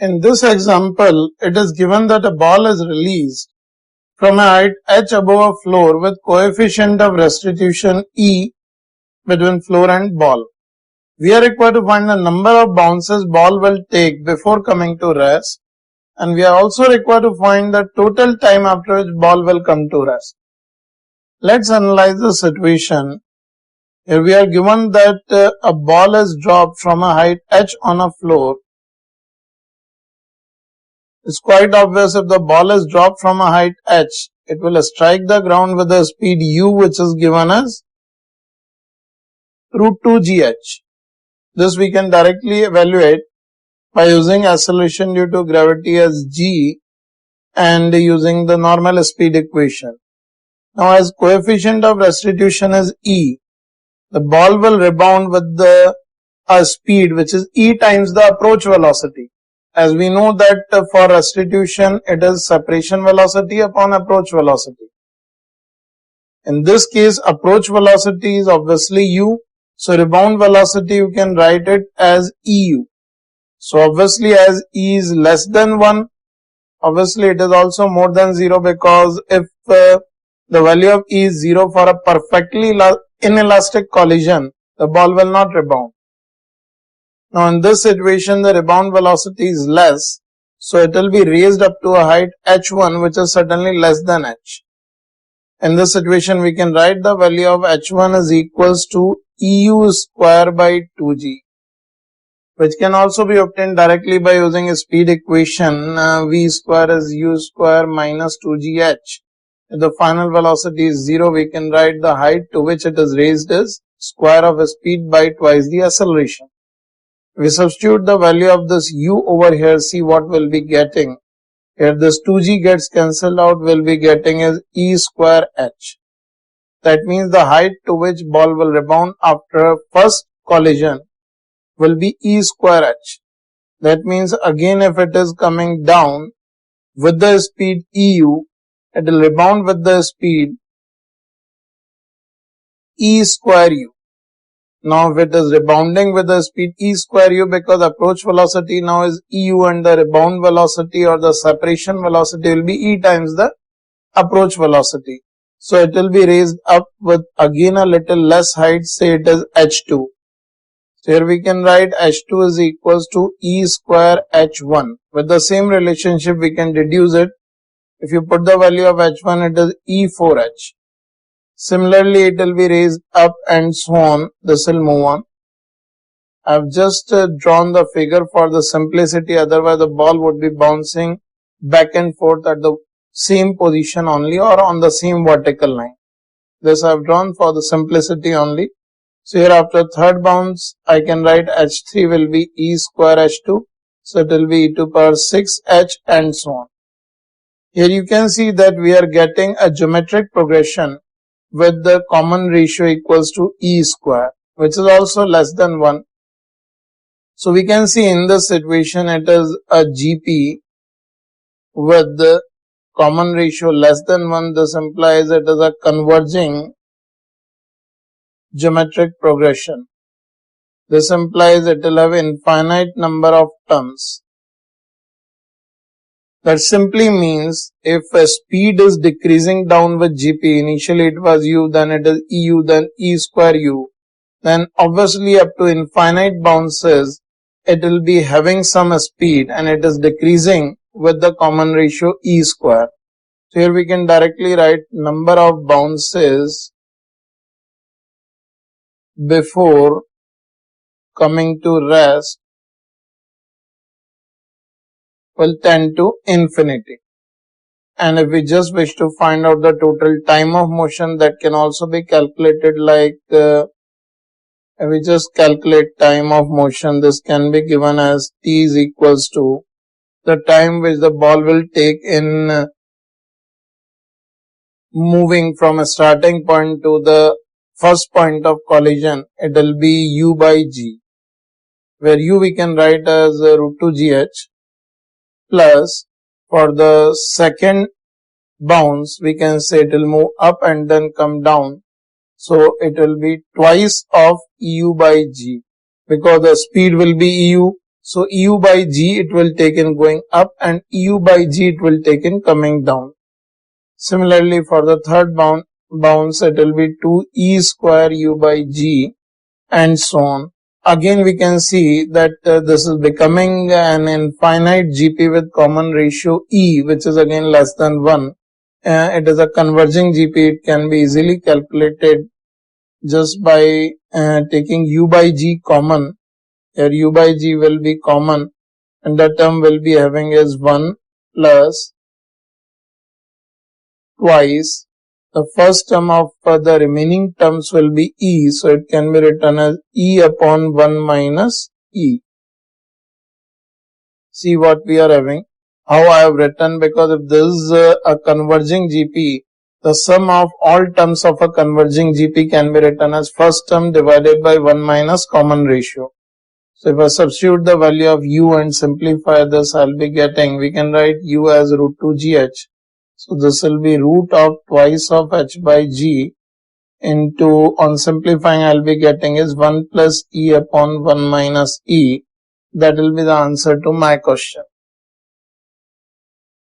In this example, it is given that a ball is released from a height h above a floor with coefficient of restitution E between floor and ball. We are required to find the number of bounces ball will take before coming to rest, and we are also required to find the total time after which ball will come to rest. Let's analyze the situation. Here we are given that a ball is dropped from a height h on a floor. It's quite obvious if the ball is dropped from a height h, it will strike the ground with a speed u, which is given as root 2 gh. This we can directly evaluate by using acceleration due to gravity as g and using the normal speed equation. Now, as coefficient of restitution is e, the ball will rebound with a speed which is e times the approach velocity. As we know that for restitution, it is separation velocity upon approach velocity. In this case, approach velocity is obviously u. So, rebound velocity, you can write it as eu. So, obviously, as e is less than 1, obviously it is also more than 0, because if the value of e is 0 for a perfectly inelastic collision, the ball will not rebound. Now, in this situation, the rebound velocity is less, so it will be raised up to a height h1, which is certainly less than h. In this situation, we can write the value of h1 is equals to eu square by 2g, which can also be obtained directly by using a speed equation. V square is u square minus 2gh. If the final velocity is 0, we can write the height to which it is raised is square of a speed by twice the acceleration. We substitute the value of this u over here, see what we'll be getting. Here this 2g gets cancelled out, we'll be getting is e square h. That means the height to which ball will rebound after first collision will be e square h. That means again if it is coming down with the speed eu, it will rebound with the speed e square u. Now if it is rebounding with the speed e square u, because approach velocity now is eu and the rebound velocity or the separation velocity will be e times the approach velocity. So it will be raised up with again a little less height, say it is h2. So here we can write h2 is equals to e square h1. With the same relationship we can deduce it. If you put the value of h1, it is e4h. Similarly, it will be raised up and so on. This will move on. I have just drawn the figure for the simplicity, otherwise the ball would be bouncing back and forth at the same position only or on the same vertical line. This I have drawn for the simplicity only. So here after third bounce, I can write h3 will be e square h2. So it will be e to power 6h and so on. Here you can see that we are getting a geometric progression with the common ratio equals to e square, which is also less than 1. So we can see in this situation it is a GP with the common ratio less than 1. This implies it is a converging geometric progression. This implies it will have infinite number of terms. That simply means if a speed is decreasing down with GP, initially it was u, then it is eu, then e square u, then obviously up to infinite bounces, it will be having some speed and it is decreasing with the common ratio e square. So here we can directly write number of bounces before coming to rest will tend to infinity. And if we just wish to find out the total time of motion, that can also be calculated like if we just calculate time of motion, this can be given as t is equals to the time which the ball will take in moving from a starting point to the first point of collision. It will be u by g, where u we can write as root 2 gh, plus for the second bounce we can say it will move up and then come down, so it will be twice of eu by g, because the speed will be eu, So EU by G it will take in going up and EU by G it will take in coming down. Similarly, for the third bounce it will be 2E square U by G and so on. Again we can see that this is becoming an infinite GP with common ratio E, which is again less than 1. It is a converging GP. It can be easily calculated just by taking U by G common. Here U by G will be common and the term will be having is 1 plus twice the first term of the remaining terms will be E. So it can be written as E upon 1 minus E. See what we are having. How I have written, because if this is a converging GP, the sum of all terms of a converging GP can be written as first term divided by 1 minus common ratio. So if I substitute the value of U and simplify this, I'll be getting, we can write U as root 2 GH. So this will be root of twice of H by G into, on simplifying I'll be getting is 1 plus E upon 1 minus E. That will be the answer to my question.